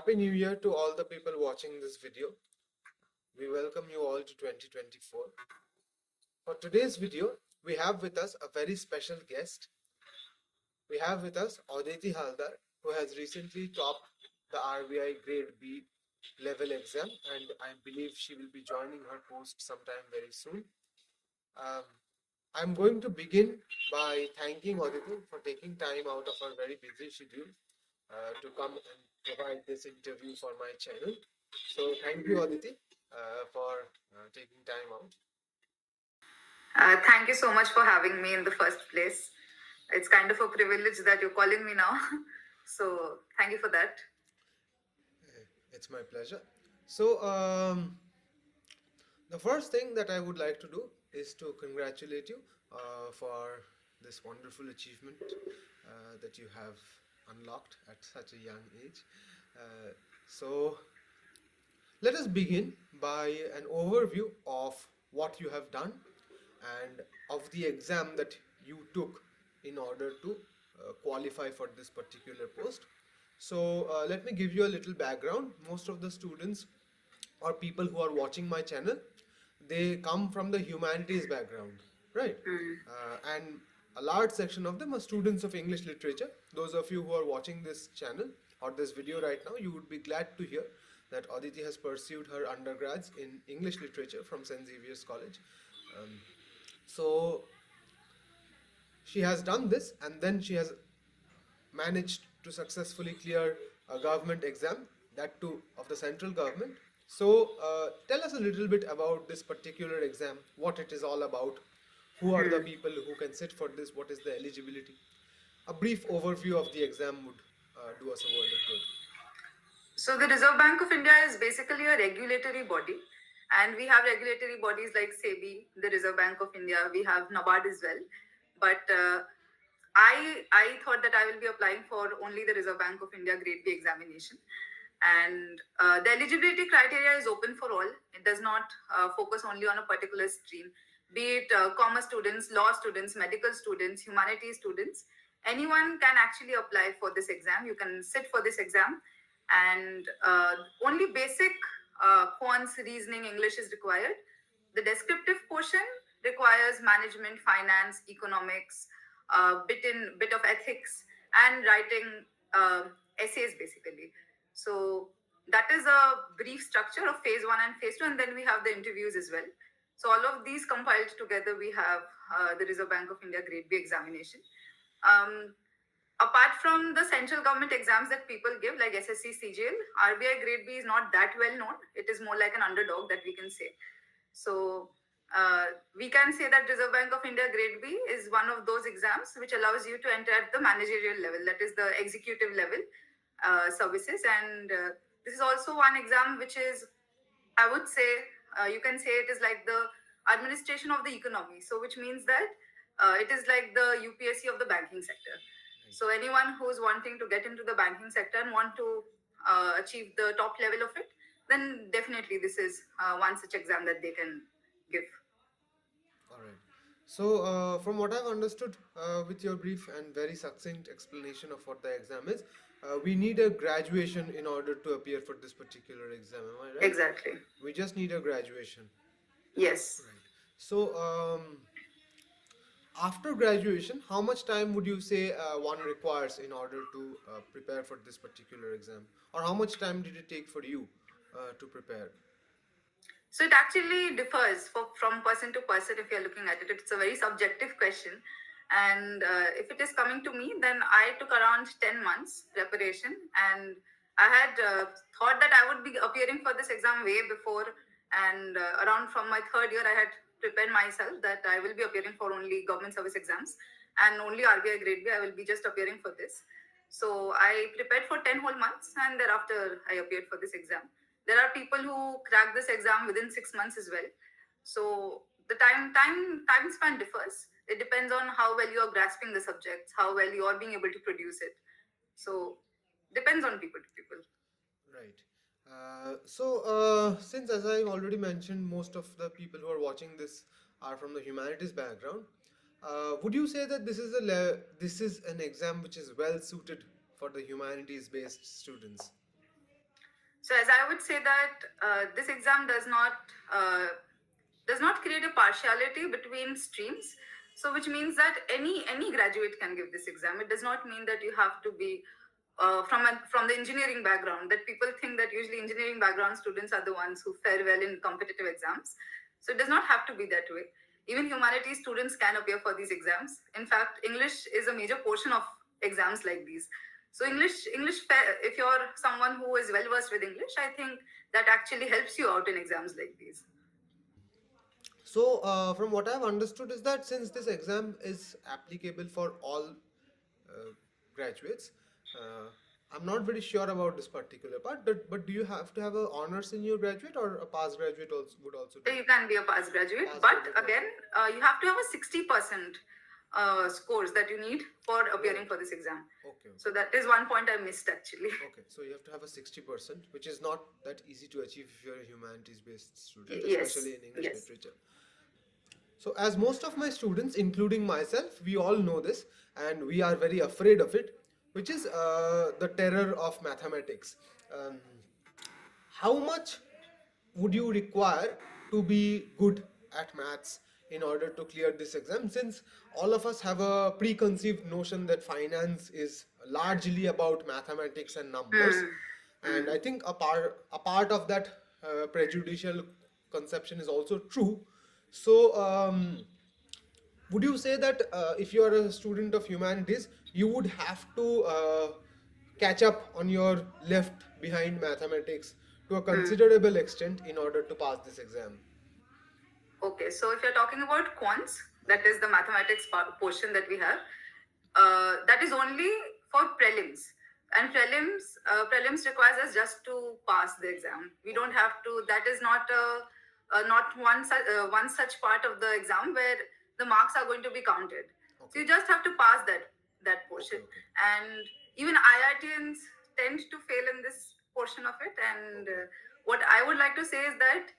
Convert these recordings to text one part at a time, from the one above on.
Happy New Year to all the people watching this video. We welcome you all to 2024. For today's video, we have with us a very special guest. We have with us Aditi Haldar, who has recently topped the RBI Grade B level exam, and I believe she will be joining her post sometime very soon. I'm going to begin by thanking Aditi for taking time out of her very busy schedule to come and provide this interview for my channel. So thank you, Aditi, for taking time out. Thank you so much for having me in the first place. It's kind of a privilege that you're calling me now. So thank you for that. It's my pleasure. So the first thing that I would like to do is to congratulate you for this wonderful achievement that you have unlocked at such a young age. So let us begin by an overview of what you have done and of the exam that you took in order to qualify for this particular post. So let me give you a little background. Most of the students or people who are watching my channel, they come from the humanities background, right? And a large section of them are students of English literature. Those of you who are watching this channel or this video right now, you would be glad to hear that Aditi has pursued her undergrads in English literature from St. Xavier's College. So she has done this, and then she has managed to successfully clear a government exam, that too of the central government. So tell us a little bit about this particular exam, what it is all about, who are the people who can sit for this, what is the eligibility. A brief overview of the exam would do us a world of good. So the Reserve Bank of India is basically a regulatory body, and we have regulatory bodies like SEBI, the Reserve Bank of India. We have NABARD as well, but I thought that I will be applying for only the Reserve Bank of India Grade B examination, and the eligibility criteria is open for all. It does not focus only on a particular stream, be it commerce students, law students, medical students, humanities students. Anyone can actually apply for this exam. You can sit for this exam, and only basic quants, reasoning, English is required. The descriptive portion requires management, finance, economics, bit of ethics, and writing essays basically. So that is a brief structure of phase one and phase two, and then we have the interviews as well. So all of these compiled together, we have the Reserve Bank of India Grade B examination. Apart from the central government exams that people give, like SSC, CGL, RBI Grade B is not that well known. It is more like an underdog that we can say. So we can say that Reserve Bank of India Grade B is one of those exams which allows you to enter at the managerial level, that is the executive level services. And this is also one exam which is, I would say, you can say it is like the administration of the economy. So which means that it is like the UPSC of the banking sector. So anyone who's wanting to get into the banking sector and want to achieve the top level of it, then definitely this is one such exam that they can give. All right. So, from what I've understood with your brief and very succinct explanation of what the exam is, we need a graduation in order to appear for this particular exam. Am I right? Exactly. We just need a graduation. Yes. Right. So, after graduation, how much time would you say one requires in order to prepare for this particular exam? Or how much time did it take for you to prepare? So it actually differs from person to person if you're looking at it. It's a very subjective question. And if it is coming to me, then I took around 10 months preparation. And I had thought that I would be appearing for this exam way before. And around from my third year, I had prepared myself that I will be appearing for only government service exams. And only RBI Grade B, I will be just appearing for this. So I prepared for 10 whole months, and thereafter I appeared for this exam. There are people who crack this exam within 6 months as well. So the time span differs. It depends on how well you are grasping the subjects, how well you are being able to produce it. So depends on people to people. Right. Since as I already mentioned, most of the people who are watching this are from the humanities background, would you say that this is an exam which is well suited for the humanities-based students? So as I would say that this exam does not create a partiality between streams. So which means that any graduate can give this exam. It does not mean that you have to be from the engineering background. That people think that usually engineering background students are the ones who fare well in competitive exams. So it does not have to be that way. Even humanities students can appear for these exams. In fact, English is a major portion of exams like these. So if you're someone who is well versed with English, I think that actually helps you out in exams like these. So, from what I've understood, is that since this exam is applicable for all uh, graduates, I'm not very sure about this particular part. But do you have to have a honors in your graduate, or a past graduate also would also do? So you can be a past graduate, Past but graduate again, you have to have a 60% scores that you need for appearing Right. for this exam. Okay. So that is one point I missed actually. Okay, so you have to have a 60%, which is not that easy to achieve if you're a humanities-based student, Yes, especially in English yes. literature. So, as most of my students, including myself, we all know this and we are very afraid of it, which is the terror of mathematics. Um, how much would you require to be good at maths in order to clear this exam, since all of us have a preconceived notion that finance is largely about mathematics and numbers, Hmm. and I think a part of that prejudicial conception is also true. So would you say that if you are a student of humanities, you would have to catch up on your left behind mathematics to a considerable extent in order to pass this exam? Okay, so if you're talking about quants, that is the mathematics portion that we have, that is only for prelims. And prelims requires us just to pass the exam. We don't have to. That is not one such part of the exam where the marks are going to be counted. So Okay. you just have to pass that portion. Okay. And even IITians tend to fail in this portion of it. And Okay. what I would like to say is that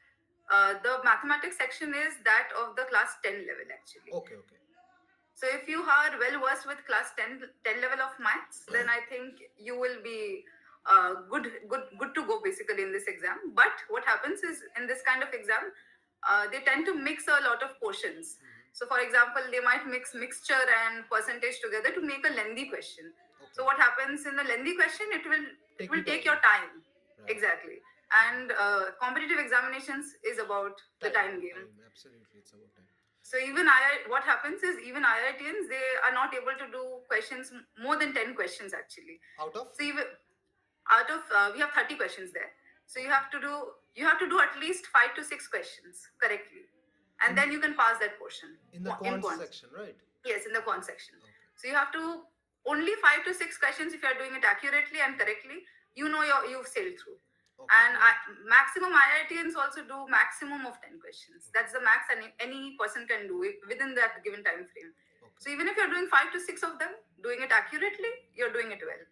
the mathematics section is that of the class 10 level actually. Okay. Okay. So if you are well versed with class 10 level of maths, then I think you will be good to go basically in this exam. But what happens is in this kind of exam, they tend to mix a lot of portions. So for example, they might mix mixture and percentage together to make a lengthy question. Okay. So what happens in the lengthy question, it will take your time. Right. Exactly. And competitive examinations is about the time game. Absolutely, it's about time. So what happens is even IITians, they are not able to do questions more than 10 questions actually. Out of? So even out of we have 30 questions there. So you have to do at least 5 to 6 questions correctly, and then you can pass that portion In the in quant quant. section, right? Yes, in the quant section. Okay. So you have to only 5 to 6 questions. If you are doing it accurately and correctly, you've sailed through. Okay. And maximum IITians also do maximum of 10 questions. That's the max any person can do it within that given time frame. Okay. So even if you're doing 5 to 6 of them, doing it accurately, you're doing it well.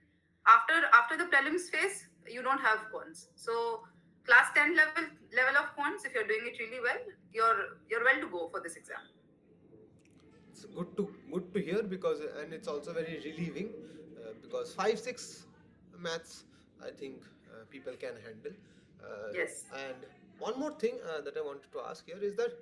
After the prelims phase, you don't have quants. So class 10 level of quants, if you're doing it really well, you're well to go for this exam. It's good to hear, because and it's also very relieving, because 5-6 maths, I think people can handle. Yes. And one more thing that I wanted to ask here is that,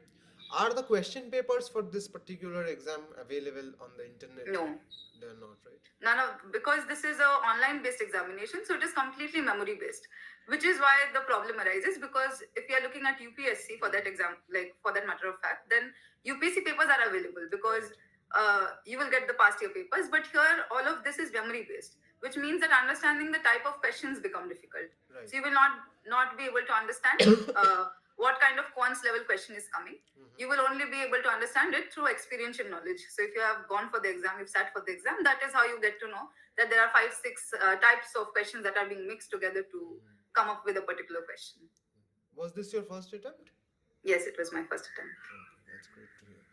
are the question papers for this particular exam available on the internet? No. They're not, right? Because this is a online based examination, so it is completely memory based, which is why the problem arises. Because if you are looking at UPSC for that exam, like for that matter of fact, then UPSC papers are available because you will get the past year papers. But here, all of this is memory based, which means that understanding the type of questions become difficult. Right. So you will not be able to understand what kind of quants level question is coming. You will only be able to understand it through experiential knowledge. So if you have gone for the exam, you've sat for the exam, that is how you get to know that there are 5-6 types of questions that are being mixed together to come up with a particular question. Was this your first attempt? Yes, it was my first attempt. Okay, that's great to hear.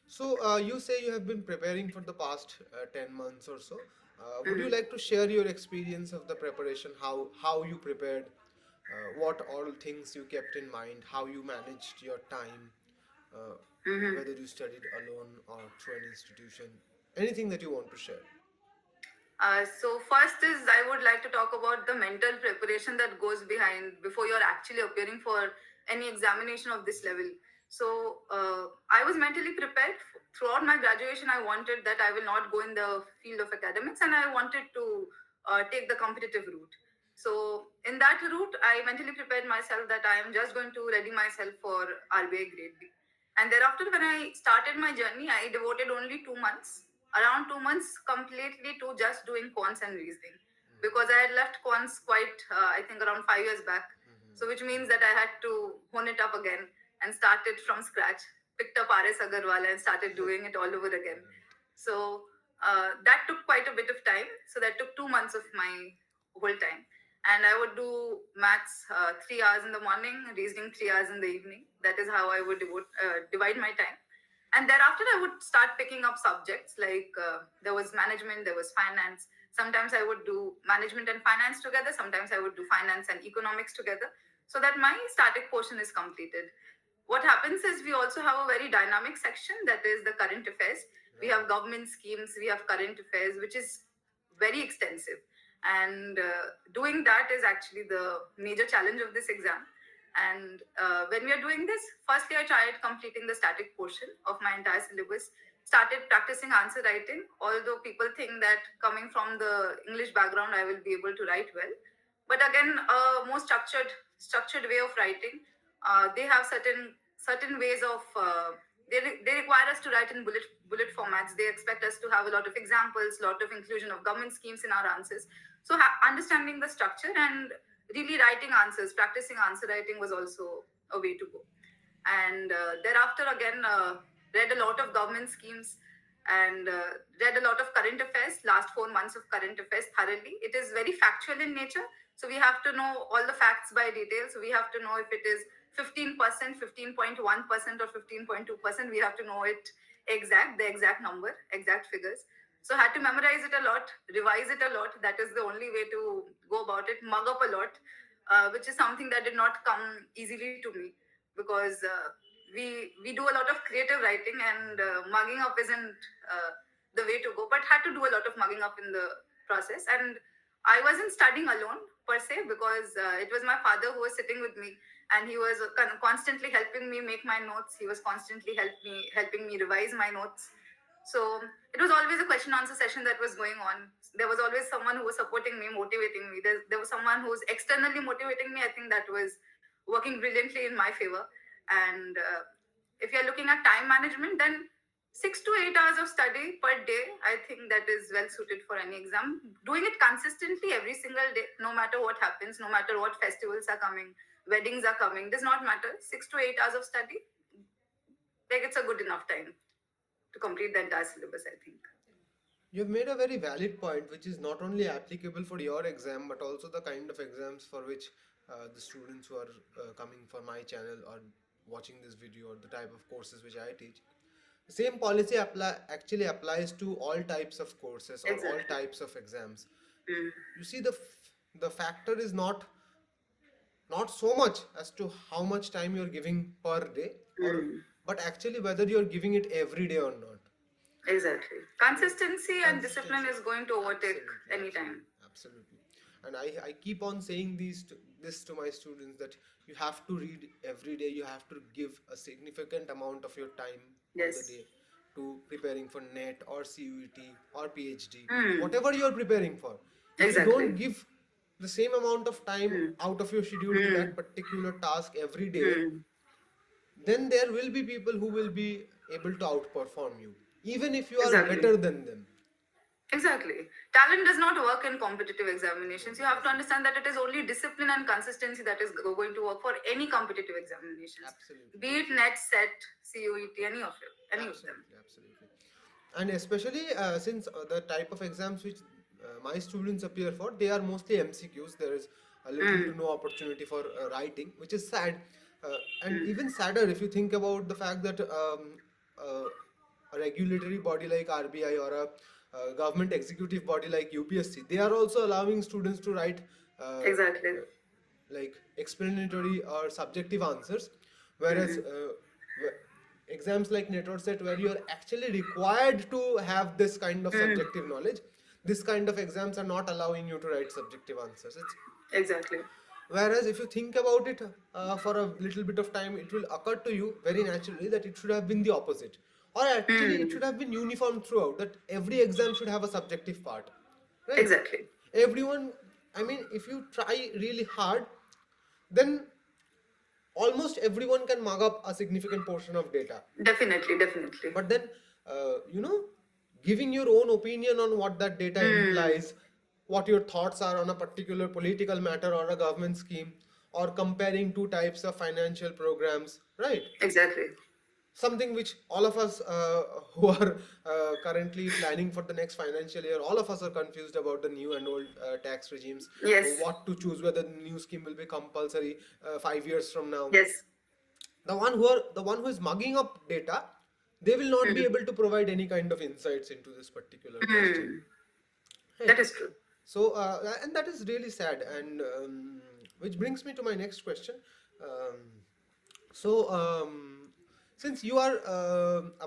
So you say you have been preparing for the past 10 months or so. Would you like to share your experience of the preparation? How you prepared? What all things you kept in mind? How you managed your time? Whether you studied alone or through an institution? Anything that you want to share? So first is I would like to talk about the mental preparation that goes behind before you're actually appearing for any examination of this level. So I was mentally prepared throughout my graduation. I wanted that I will not go in the field of academics, and I wanted to take the competitive route. So in that route, I mentally prepared myself that I am just going to ready myself for RBI Grade B. And thereafter, when I started my journey, I devoted only 2 months, around 2 months completely to just doing quants and reasoning, because I had left quants quite, I think, around 5 years back. So, which means that I had to hone it up again and started from scratch, picked up RS Agarwal and started doing it all over again. So, that took quite a bit of time. So, that took 2 months of my whole time. And I would do maths 3 hours in the morning, reasoning 3 hours in the evening. That is how I would divide my time. And thereafter, I would start picking up subjects like there was management, there was finance. Sometimes I would do management and finance together. Sometimes I would do finance and economics together, so that my static portion is completed. What happens is we also have a very dynamic section, that is the current affairs. We have government schemes, we have current affairs, which is very extensive. And doing that is actually the major challenge of this exam. And when we are doing this, firstly, I tried completing the static portion of my entire syllabus, started practicing answer writing, although people think that coming from the English background, I will be able to write well. But again, a more structured way of writing. They have certain ways of they require us to write in bullet formats. They expect us to have a lot of examples, lot of inclusion of government schemes in our answers. So understanding the structure and really writing answers, practicing answer writing was also a way to go. And thereafter, again, read a lot of government schemes and read a lot of current affairs, last 4 months of current affairs thoroughly. It is very factual in nature. So we have to know all the facts by detail. So we have to know if it is 15%, 15.1%, or 15.2%. We have to know it the exact number, exact figures. So I had to memorize it a lot, revise it a lot. That is the only way to go about it. Mug up a lot, which is something that did not come easily to me, because we do a lot of creative writing, and mugging up isn't the way to go. But had to do a lot of mugging up in the process. And I wasn't studying alone per se, because it was my father who was sitting with me, and he was constantly helping me make my notes. He was constantly helping me revise my notes. So it was always a question answer session that was going on. There was always someone who was supporting me, motivating me. There was someone who was externally motivating me. I think that was working brilliantly in my favor. And if you're looking at time management, then 6 to 8 hours of study per day, I think that is well suited for any exam. Doing it consistently every single day, no matter what happens, no matter what festivals are coming, weddings are coming, does not matter. 6 to 8 hours of study, like, it's a good enough time to complete the entire syllabus, I think. You've made a very valid point, which is not only applicable for your exam, but also the kind of exams for which the students who are coming for my channel or watching this video, or the type of courses which I teach. The same policy actually applies to all types of courses or all Exactly. types of exams. Mm. You see, the factor is not so much as to how much time you're giving per day, or Mm. but actually whether you're giving it every day or not. Exactly. Consistency and discipline Consistency. is going to overtake Absolutely, any time. absolutely. And I keep on saying this to my students, that you have to read every day. You have to give a significant amount of your time of the Yes. day to preparing for NET or CUET or PhD, Mm. whatever you are preparing for. If you don't Exactly. give the same amount of time Mm. out of your schedule to Mm. that particular task every day, Mm. then there will be people who will be able to outperform you, even if you are Exactly. better than them. Exactly. Talent does not work in competitive examinations. You No, have to doesn't. understand that it is only discipline and consistency that is going to work for any competitive examinations, Absolutely. be it NET, SET, CUET, any of them. Absolutely, absolutely. And especially since the type of exams which my students appear for, they are mostly MCQs. There is a little to Mm. no opportunity for writing, which is sad. And Mm. even sadder if you think about the fact that uh, a regulatory body like RBI, or a government executive body like UPSC, they are also allowing students to write Exactly. like explanatory or subjective answers, whereas Mm. exams like NET or SET, where you are actually required to have this kind of Mm. subjective knowledge, this kind of exams are not allowing you to write subjective answers. It's Exactly. Whereas if you think about it for a little bit of time, it will occur to you very naturally that it should have been the opposite. Or actually, it Hmm. should have been uniform throughout, that every exam should have a subjective part. Right? Exactly. Everyone, I mean, if you try really hard, then almost everyone can mug up a significant portion of data. Definitely. Definitely. But then, giving your own opinion on what that data Hmm. implies, what your thoughts are on a particular political matter or a government scheme, or comparing two types of financial programs, right? Exactly. Something which all of us who are currently planning for the next financial year, all of us are confused about the new and old tax regimes, Yes. what to choose, whether the new scheme will be compulsory 5 years from now. Yes. The one who is mugging up data, they will not be Hmm. able to provide any kind of insights into this particular question, Hmm. right? That is true. So and that is really sad, and which brings me to my next question. um, so since you are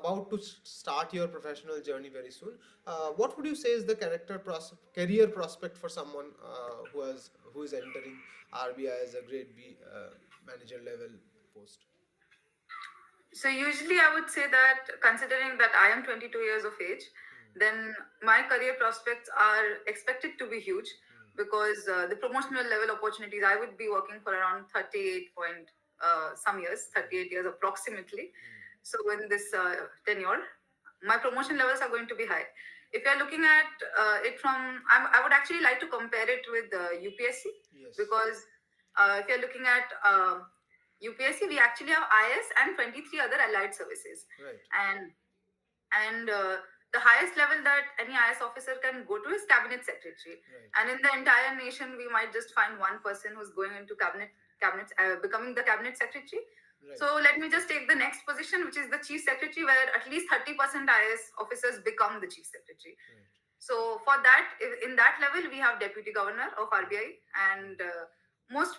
about to start your professional journey very soon, what would you say is the career prospect for someone who is entering RBI as a grade B manager level post? So usually I would say that considering that I am 22 years of age, then my career prospects are expected to be huge because the promotional level opportunities I would be working for around 38 point some years, 38 years approximately. So in this tenure, my promotion levels are going to be high. If you're looking at it from, I would actually like to compare it with UPSC Yes. because if you're looking at UPSC, we actually have IS and 23 other allied services. Right. And the highest level that any IS officer can go to is cabinet secretary. Right. And in the entire nation, we might just find one person who's going into cabinets, becoming the cabinet secretary. Right. So let me just take the next position, which is the chief secretary, where at least 30% IS officers become the chief secretary. Right. So for that, in that level, we have deputy governor of RBI, and most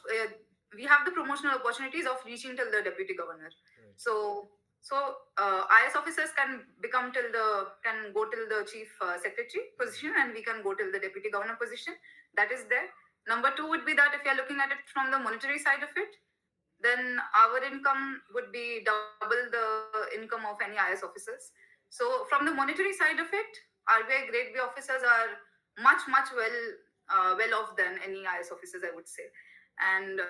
we have the promotional opportunities of reaching till the deputy governor. Right. So IS officers can go till the chief secretary position, and we can go till the deputy governor position. That is there. Number two would be that if you're looking at it from the monetary side of it, then our income would be double the income of any IS officers. So from the monetary side of it, RBI Grade B officers are much well off than any IS officers, I would say. And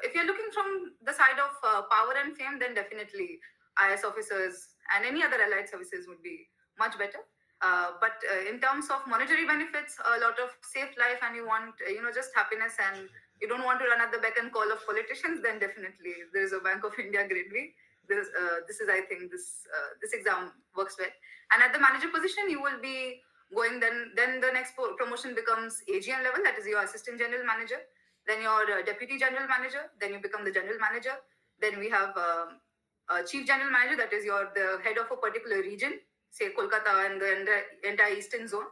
if you're looking from the side of power and fame, then definitely IS officers and any other allied services would be much better. But in terms of monetary benefits, a lot of safe life, and you want just happiness, and you don't want to run at the beck and call of politicians, then definitely there is a Bank of India Grade B. This is, I think, this exam works well. And at the manager position, you will be going. Then the next promotion becomes AGM level, that is your assistant general manager. Then your deputy general manager. Then you become the general manager. Then we have chief general manager, that is the head of a particular region, say Kolkata and the entire eastern zone.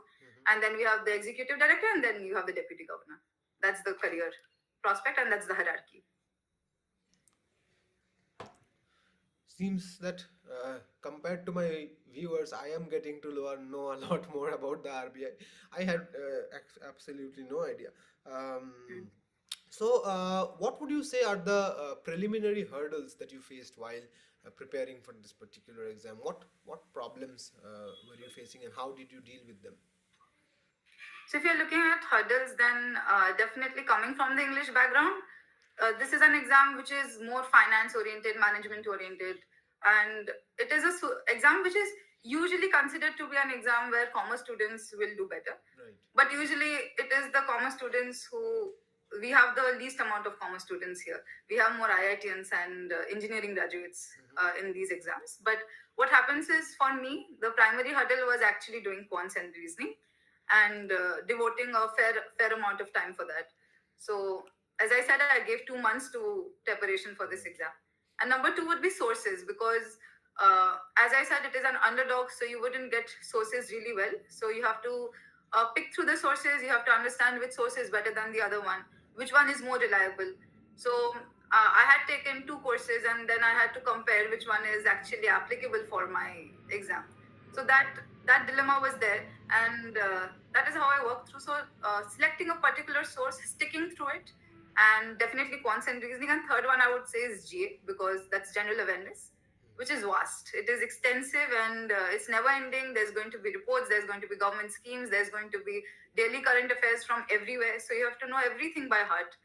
And then we have the executive director, and then you have the deputy governor. That's the career prospect, and that's the hierarchy. Seems that compared to my viewers, I am getting to know a lot more about the RBI. I had absolutely no idea. Um, so, what would you say are the preliminary hurdles that you faced while preparing for this particular exam? What problems were you facing, and how did you deal with them? So if you're looking at hurdles, then definitely coming from the English background, this is an exam which is more finance oriented, management oriented, and it is a exam which is usually considered to be an exam where commerce students will do better. Right. But usually it is the commerce students who, we have the least amount of commerce students here. We have more IITians and engineering graduates in these exams. But what happens is, for me, the primary hurdle was actually doing quants and reasoning, and devoting a fair amount of time for that. So as I said, I gave 2 months to preparation for this exam. And number two would be sources, because as I said, it is an underdog, so you wouldn't get sources really well. So you have to pick through the sources. You have to understand which source is better than the other one, which one is more reliable. So I had taken two courses, and then I had to compare which one is actually applicable for my exam. So that that dilemma was there, and that is how I worked through. So selecting a particular source, sticking through it, and definitely quants and reasoning. And third one I would say is GA, because that's general awareness, which is vast. It is extensive, and it's never ending. There's going to be reports, there's going to be government schemes, there's going to be daily current affairs from everywhere, so you have to know everything by heart.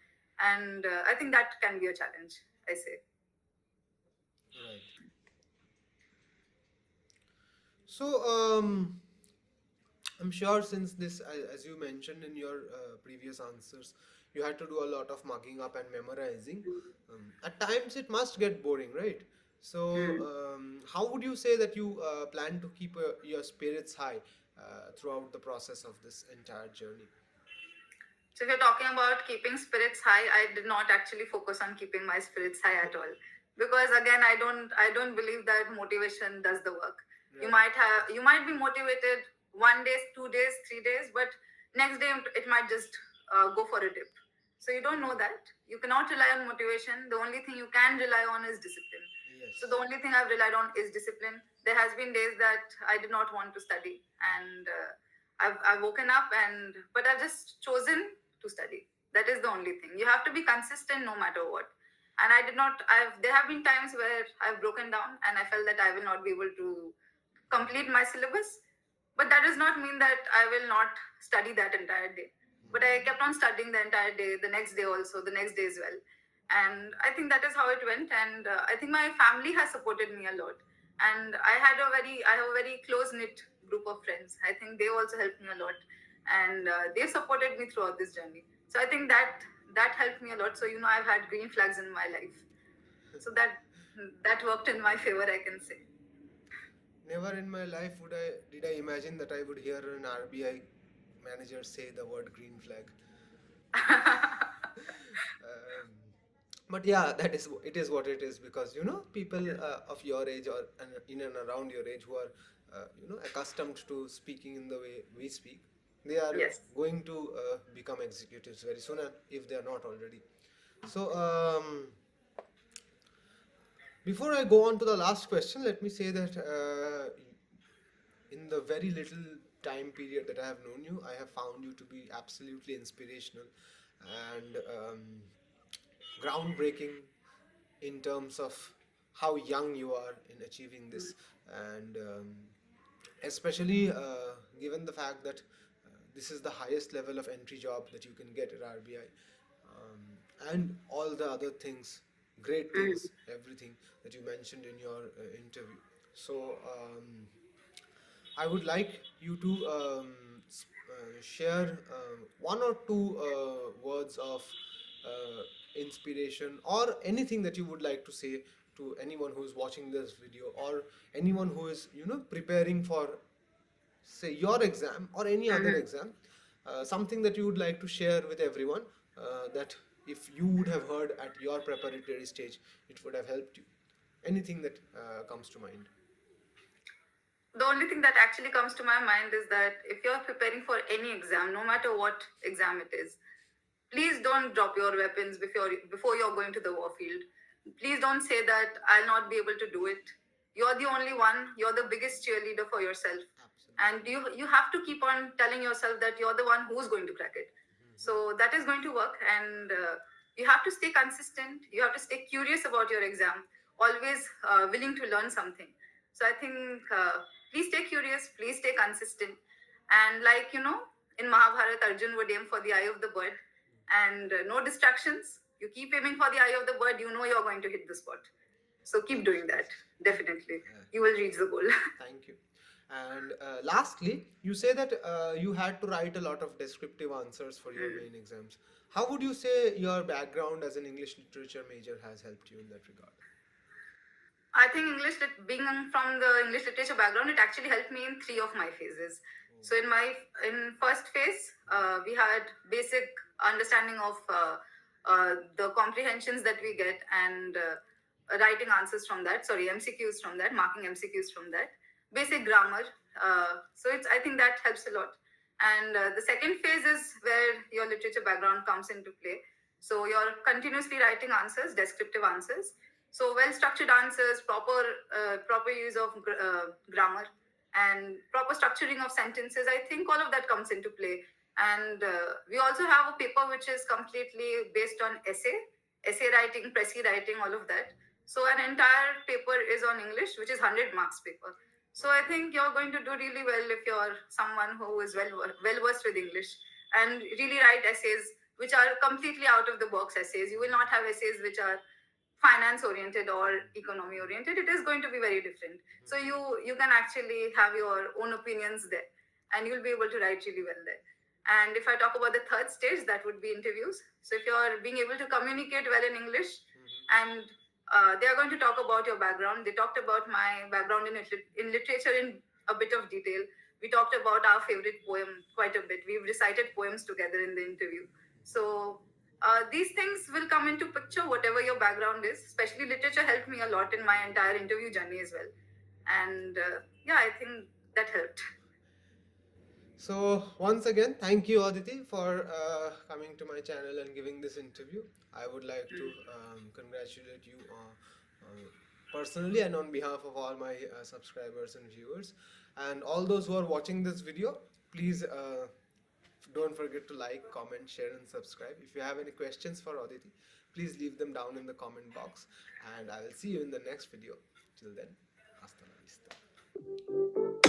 And I think that can be a challenge, I say. Right. So, I'm sure since this, as you mentioned in your previous answers, you had to do a lot of mugging up and memorizing. At times, it must get boring, right? So, Hmm. how would you say that you plan to keep your spirits high throughout the process of this entire journey? So if you're talking about keeping spirits high, I did not actually focus on keeping my spirits high at all. Because again, I don't believe that motivation does the work. Right. You might be motivated 1 day, 2 days, 3 days, but next day it might just go for a dip. So you don't know that. You cannot rely on motivation. The only thing you can rely on is discipline. So the Yes. only thing I've relied on is discipline. There has been days that I did not want to study, and I've woken up, and but I've just chosen to study. That is the only thing. You have to be consistent no matter what. And I did not. I've There have been times where I've broken down, and I felt that I will not be able to complete my syllabus. But that does not mean that I will not study that entire day. But I kept on studying the entire day, the next day also, the next day as well. And I think that is how it went. And I think my family has supported me a lot. And I have a very close knit group of friends. I think they also helped me a lot, and they've supported me throughout this journey. So I think that helped me a lot. So I've had green flags in my life. So that worked in my favor, I can say. Never in my life did I imagine that I would hear an RBI manager say the word green flag. um, but yeah, it is what it is, because people of your age, or in and around your age, who are accustomed to speaking in the way we speak, they are Yes. going to become executives very soon, and if they are not already. So, before I go on to the last question, let me say that in the very little time period that I have known you, I have found you to be absolutely inspirational and groundbreaking in terms of how young you are in achieving this, and especially given the fact that this is the highest level of entry job that you can get at RBI, and all the other things, great Mm. things, everything that you mentioned in your interview. So, I would like you to share one or two words of uh, inspiration, or anything that you would like to say to anyone who is watching this video, or anyone who is preparing for, say, your exam or any other Mhm. exam. Something that you would like to share with everyone, that if you would have heard at your preparatory stage, it would have helped you. Anything that comes to mind. The only thing that actually comes to my mind is that if you're preparing for any exam, no matter what exam it is, please don't drop your weapons before you're going to the war field. Please don't say that I'll not be able to do it. You're the only one. You're the biggest cheerleader for yourself, Absolutely. and you have to keep on telling yourself that you're the one who's going to crack it. So that is going to work, and you have to stay consistent. You have to stay curious about your exam, always willing to learn something. So I think please stay curious, please stay consistent, and like in Mahabharata, Arjun would aim for the eye of the bird, and no distractions. You keep aiming for the eye of the bird, you're going to hit the spot. So keep doing that. Absolutely. Definitely. Uh, You will reach the goal. Thank you. And lastly, you say that you had to write a lot of descriptive answers for your main exams. How would you say your background as an English literature major has helped you in that regard? I think being from the English literature background, it actually helped me in three of my phases. So in first phase, we had basic understanding of the comprehensions that we get, and writing answers from that. Sorry, MCQs from that, marking MCQs from that. Basic grammar. So I think that helps a lot. And the second phase is where your literature background comes into play. So you're continuously writing answers, descriptive answers, so well structured answers, proper use of grammar, and proper structuring of sentences. I think all of that comes into play. And we also have a paper which is completely based on essay writing, pressy writing, all of that. So an entire paper is on English, which is 100 marks paper. So I think you're going to do really well if you're someone who is well versed with English and really write essays which are completely out of the box essays. You will not have essays which are finance oriented or economy oriented. It is going to be very different. So you can actually have your own opinions there, and you'll be able to write really well there. And if I talk about the third stage, that would be interviews. So if you're being able to communicate well in English, and they are going to talk about your background. They talked about my background in literature in a bit of detail. We talked about our favorite poem quite a bit. We've recited poems together in the interview. So these things will come into picture, whatever your background is. Especially literature helped me a lot in my entire interview journey as well. And yeah, I think that helped. So once again, thank you, Aditi, for coming to my channel and giving this interview. I would like to congratulate you personally and on behalf of all my subscribers and viewers, and all those who are watching this video. Please don't forget to like, comment, share, and subscribe. If you have any questions for Aditi, please leave them down in the comment box, and I will see you in the next video. Till then, hasta la vista.